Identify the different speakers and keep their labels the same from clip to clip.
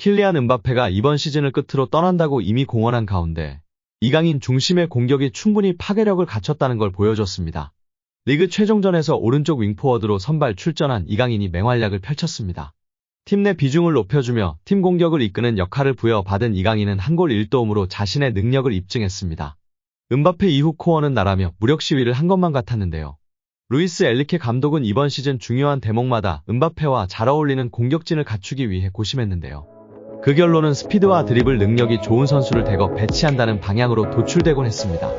Speaker 1: 킬리안 음바페가 이번 시즌을 끝으로 떠난다고 이미 공언한 가운데 이강인 중심의 공격이 충분히 파괴력을 갖췄다는 걸 보여줬습니다. 리그 최종전에서 오른쪽 윙포워드로 선발 출전한 이강인이 맹활약을 펼쳤습니다. 팀 내 비중을 높여주며 팀 공격을 이끄는 역할을 부여받은 이강인은 한 골 1도움으로 자신의 능력을 입증했습니다. 음바페 이후 코어는 나라며 무력 시위를 한 것만 같았는데요. 루이스 엘리케 감독은 이번 시즌 중요한 대목마다 음바페와 잘 어울리는 공격진을 갖추기 위해 고심했는데요. 그 결론은 스피드와 드리블 능력이 좋은 선수를 대거 배치한다는 방향으로 도출되곤 했습니다.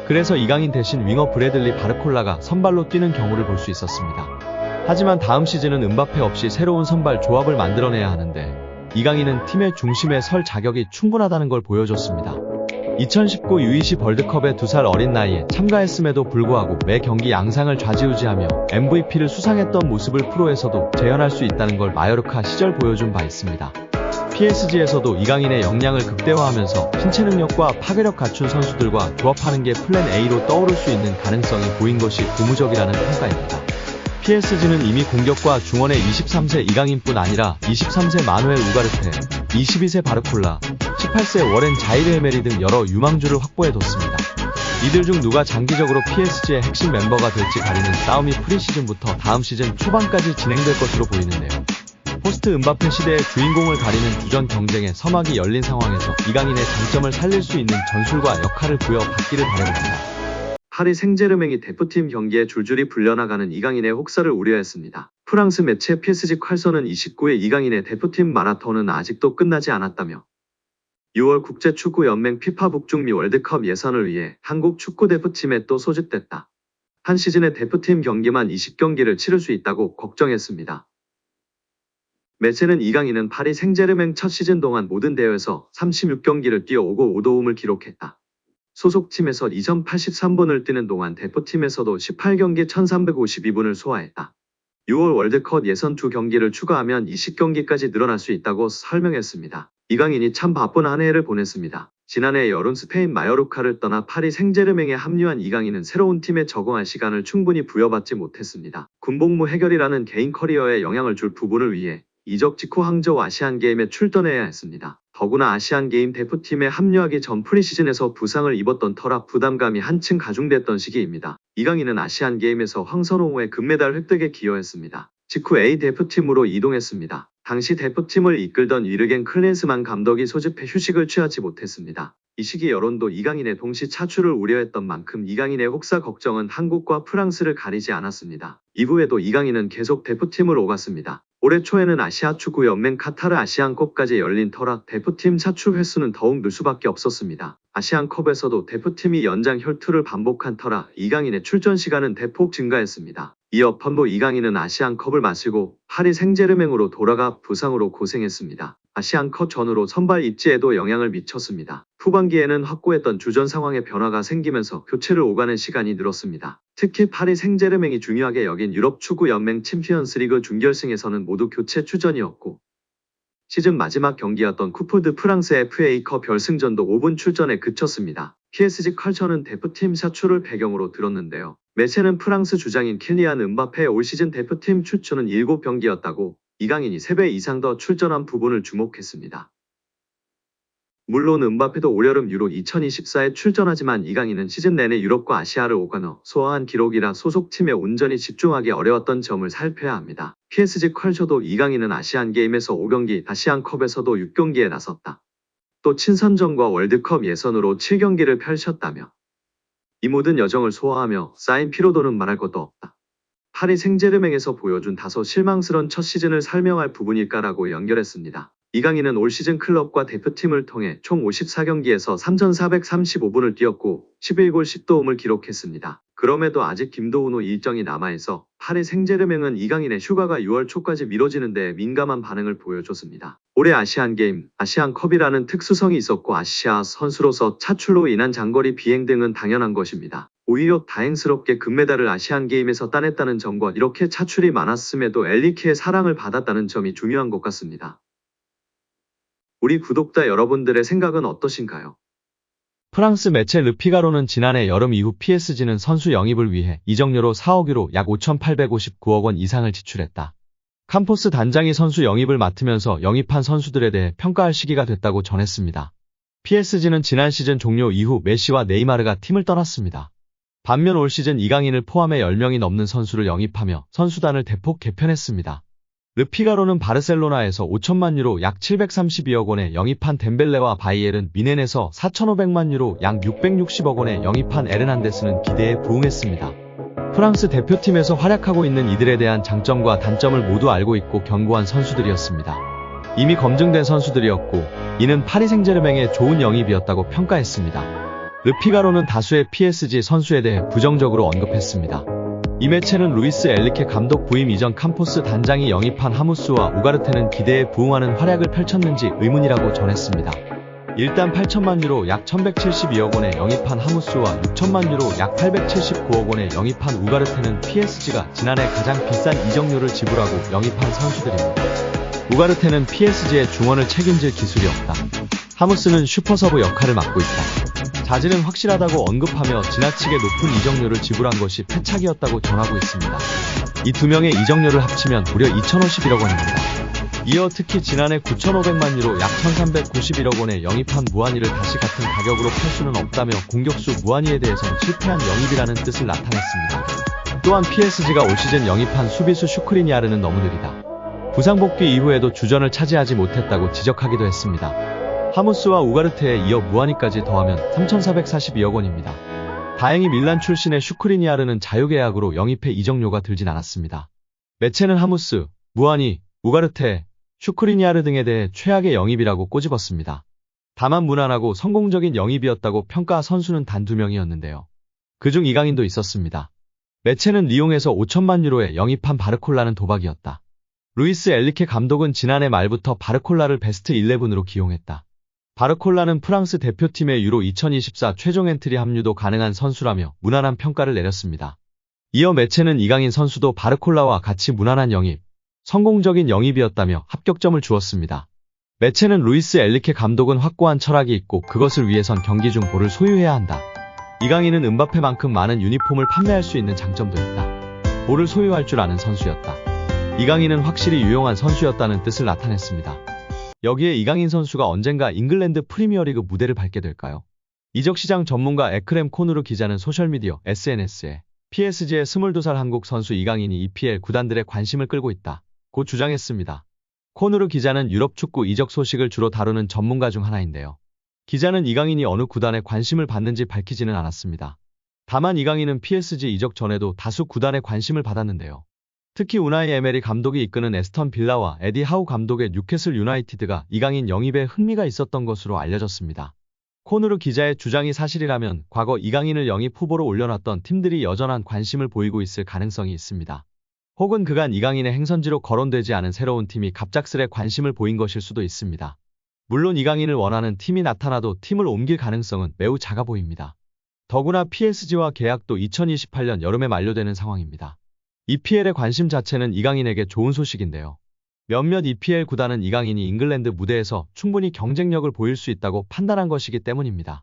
Speaker 1: 그래서 이강인 대신 윙어 브래들리 바르콜라가 선발로 뛰는 경우를 볼 수 있었습니다. 하지만 다음 시즌은 음바페 없이 새로운 선발 조합을 만들어내야 하는데 이강인은 팀의 중심에 설 자격이 충분하다는 걸 보여줬습니다. 2019 U20 월드컵에 2살 어린 나이에 참가했음에도 불구하고 매 경기 양상을 좌지우지하며 MVP를 수상했던 모습을 프로에서도 재현할 수 있다는 걸 마요르카 시절 보여준 바 있습니다. PSG에서도 이강인의 역량을 극대화하면서 신체 능력과 파괴력 갖춘 선수들과 조합하는 게 플랜 A로 떠오를 수 있는 가능성이 보인 것이 고무적이라는 평가입니다. PSG는 이미 공격과 중원의 23세 이강인뿐 아니라 23세 마누엘 우가르테, 22세 바르콜라, 18세 워렌 자이르 에메리 등 여러 유망주를 확보해뒀습니다. 이들 중 누가 장기적으로 PSG의 핵심 멤버가 될지 가리는 싸움이 프리시즌부터 다음 시즌 초반까지 진행될 것으로 보이는데요. 포스트 음바페 시대의 주인공을 가리는 주전 경쟁의 서막이 열린 상황에서 이강인의 장점을 살릴 수 있는 전술과 역할을 부여받기를 바라봅니다. 파리 생제르맹이 대표팀 경기에 줄줄이 불려나가는 이강인의 혹사를 우려했습니다. 프랑스 매체 PSG 콸서는 29일 이강인의 대표팀 마라톤은 아직도 끝나지 않았다며 6월 국제축구연맹 피파 북중미 월드컵 예선을 위해 한국 축구대표팀에 또 소집됐다. 한 시즌에 대표팀 경기만 20경기를 치를 수 있다고 걱정했습니다. 매체는 이강인은 파리 생제르맹 첫 시즌 동안 모든 대회에서 36경기를 뛰어오고 5도움을 기록했다. 소속팀에서 2083분을 뛰는 동안 대표팀에서도 18경기 1352분을 소화했다. 6월 월드컵 예선 2경기를 추가하면 20경기까지 늘어날 수 있다고 설명했습니다. 이강인이 참 바쁜 한 해를 보냈습니다. 지난해 여름 스페인 마요르카를 떠나 파리 생제르맹에 합류한 이강인은 새로운 팀에 적응할 시간을 충분히 부여받지 못했습니다. 군복무 해결이라는 개인 커리어에 영향을 줄 부분을 위해 이적 직후 항저우 아시안게임에 출전해야 했습니다. 더구나 아시안게임 대표팀에 합류하기 전 프리시즌에서 부상을 입었던 터라 부담감이 한층 가중됐던 시기입니다. 이강인은 아시안게임에서 황선홍의 금메달 획득에 기여했습니다. 직후 A 대표팀으로 이동했습니다. 당시 대표팀을 이끌던 위르겐 클린스만 감독이 소집해 휴식을 취하지 못했습니다. 이 시기 여론도 이강인의 동시 차출을 우려했던 만큼 이강인의 혹사 걱정은 한국과 프랑스를 가리지 않았습니다. 이후에도 이강인은 계속 대표팀을 오갔습니다. 올해 초에는 아시아축구연맹 카타르 아시안컵까지 열린 터라 대표팀 차출 횟수는 더욱 늘 수밖에 없었습니다. 아시안컵에서도 대표팀이 연장 혈투를 반복한 터라 이강인의 출전 시간은 대폭 증가했습니다. 이어 펀보 이강인은 아시안컵을 마치고 파리 생제르맹으로 돌아가 부상으로 고생했습니다. 아시안컵 전후로 선발 입지에도 영향을 미쳤습니다. 후반기에는 확고했던 주전 상황에 변화가 생기면서 교체를 오가는 시간이 늘었습니다. 특히 파리 생제르맹이 중요하게 여긴 유럽 축구 연맹 챔피언스리그 준결승에서는 모두 교체 출전이었고 시즌 마지막 경기였던 쿠프 드 프랑스 FA컵 결승전도 5분 출전에 그쳤습니다. PSG 컬처는 대표팀 사출을 배경으로 들었는데요. 매체는 프랑스 주장인 킬리안 음바페의 올 시즌 대표팀 출전은 7경기였다고 이강인이 3배 이상 더 출전한 부분을 주목했습니다. 물론 음바페도 올여름 유로 2024에 출전하지만 이강인은 시즌 내내 유럽과 아시아를 오가며 소화한 기록이라 소속팀에 온전히 집중하기 어려웠던 점을 살펴야 합니다. PSG 컬처도 이강인은 아시안게임에서 5경기, 아시안컵에서도 6경기에 나섰다. 또 친선전과 월드컵 예선으로 7경기를 펼쳤다며 이 모든 여정을 소화하며 쌓인 피로도는 말할 것도 없다. 파리 생제르맹에서 보여준 다소 실망스런 첫 시즌을 설명할 부분일까라고 연결했습니다. 이강인은 올 시즌 클럽과 대표팀을 통해 총 54경기에서 3,435분을 뛰었고 11골 10도움을 기록했습니다. 그럼에도 아직 김도훈호 일정이 남아있어 파리 생제르맹은 이강인의 휴가가 6월 초까지 미뤄지는 데 민감한 반응을 보여줬습니다. 올해 아시안게임, 아시안컵이라는 특수성이 있었고 아시아 선수로서 차출로 인한 장거리 비행 등은 당연한 것입니다. 오히려 다행스럽게 금메달을 아시안게임에서 따냈다는 점과 이렇게 차출이 많았음에도 엘리케의 사랑을 받았다는 점이 중요한 것 같습니다. 우리 구독자 여러분들의 생각은 어떠신가요? 프랑스 매체 르피가로는 지난해 여름 이후 PSG는 선수 영입을 위해 이적료로 4억 유로 약 5,859억 원 이상을 지출했다. 캄포스 단장이 선수 영입을 맡으면서 영입한 선수들에 대해 평가할 시기가 됐다고 전했습니다. PSG는 지난 시즌 종료 이후 메시와 네이마르가 팀을 떠났습니다. 반면 올 시즌 이강인을 포함해 10명이 넘는 선수를 영입하며 선수단을 대폭 개편했습니다. 르피가로는 바르셀로나에서 5천만 유로 약 732억 원에 영입한 덴벨레와 바이에른 미넨에서 4,500만 유로 약 660억 원에 영입한 에르난데스는 기대에 부응했습니다. 프랑스 대표팀에서 활약하고 있는 이들에 대한 장점과 단점을 모두 알고 있고 견고한 선수들이었습니다. 이미 검증된 선수들이었고 이는 파리 생제르맹의 좋은 영입이었다고 평가했습니다. 르피가로는 다수의 PSG 선수에 대해 부정적으로 언급했습니다. 이 매체는 루이스 엘리케 감독 부임 이전 캄포스 단장이 영입한 하무스와 우가르테는 기대에 부응하는 활약을 펼쳤는지 의문이라고 전했습니다. 일단 8천만 유로 약 1172억 원에 영입한 하무스와 6천만 유로 약 879억 원에 영입한 우가르테는 PSG가 지난해 가장 비싼 이적료를 지불하고 영입한 선수들입니다. 우가르테는 PSG의 중원을 책임질 기술이 없다. 하무스는 슈퍼서브 역할을 맡고 있다. 자질은 확실하다고 언급하며 지나치게 높은 이적료를 지불한 것이 패착이었다고 전하고 있습니다. 이 두 명의 이적료를 합치면 무려 2,051억 원입니다. 이어 특히 지난해 9,500만 유로 약 1,391억 원에 영입한 무아니를 다시 같은 가격으로 팔 수는 없다며 공격수 무아니에 대해선 실패한 영입이라는 뜻을 나타냈습니다. 또한 PSG가 올 시즌 영입한 수비수 슈크리니아르는 너무 느리다. 부상 복귀 이후에도 주전을 차지하지 못했다고 지적하기도 했습니다. 하무스와 우가르테에 이어 무아니까지 더하면 3,442억 원입니다. 다행히 밀란 출신의 슈크리니아르는 자유계약으로 영입해 이적료가 들진 않았습니다. 매체는 하무스, 무아니, 우가르테, 슈크리니아르 등에 대해 최악의 영입이라고 꼬집었습니다. 다만 무난하고 성공적인 영입이었다고 평가 선수는 단 2명이었는데요. 그중 이강인도 있었습니다. 매체는 리옹에서 5천만 유로에 영입한 바르콜라는 도박이었다. 루이스 엘리케 감독은 지난해 말부터 바르콜라를 베스트 11으로 기용했다. 바르콜라는 프랑스 대표팀의 유로 2024 최종 엔트리 합류도 가능한 선수라며 무난한 평가를 내렸습니다. 이어 매체는 이강인 선수도 바르콜라와 같이 무난한 영입, 성공적인 영입이었다며 합격점을 주었습니다. 매체는 루이스 엘리케 감독은 확고한 철학이 있고 그것을 위해선 경기 중 볼을 소유해야 한다. 이강인은 음바페만큼 많은 유니폼을 판매할 수 있는 장점도 있다. 볼을 소유할 줄 아는 선수였다. 이강인은 확실히 유용한 선수였다는 뜻을 나타냈습니다. 여기에 이강인 선수가 언젠가 잉글랜드 프리미어리그 무대를 밟게 될까요? 이적시장 전문가 에크렘 코누르 기자는 소셜미디어 SNS에 PSG의 22살 한국 선수 이강인이 EPL 구단들의 관심을 끌고 있다 고 주장했습니다. 코누르 기자는 유럽 축구 이적 소식을 주로 다루는 전문가 중 하나인데요. 기자는 이강인이 어느 구단에 관심을 받는지 밝히지는 않았습니다. 다만 이강인은 PSG 이적 전에도 다수 구단의 관심을 받았는데요. 특히 우나이 에메리 감독이 이끄는 에스턴 빌라와 에디 하우 감독의 뉴캐슬 유나이티드가 이강인 영입에 흥미가 있었던 것으로 알려졌습니다. 코누르 기자의 주장이 사실이라면 과거 이강인을 영입 후보로 올려놨던 팀들이 여전한 관심을 보이고 있을 가능성이 있습니다. 혹은 그간 이강인의 행선지로 거론되지 않은 새로운 팀이 갑작스레 관심을 보인 것일 수도 있습니다. 물론 이강인을 원하는 팀이 나타나도 팀을 옮길 가능성은 매우 작아 보입니다. 더구나 PSG와 계약도 2028년 여름에 만료되는 상황입니다. EPL의 관심 자체는 이강인에게 좋은 소식인데요. 몇몇 EPL 구단은 이강인이 잉글랜드 무대에서 충분히 경쟁력을 보일 수 있다고 판단한 것이기 때문입니다.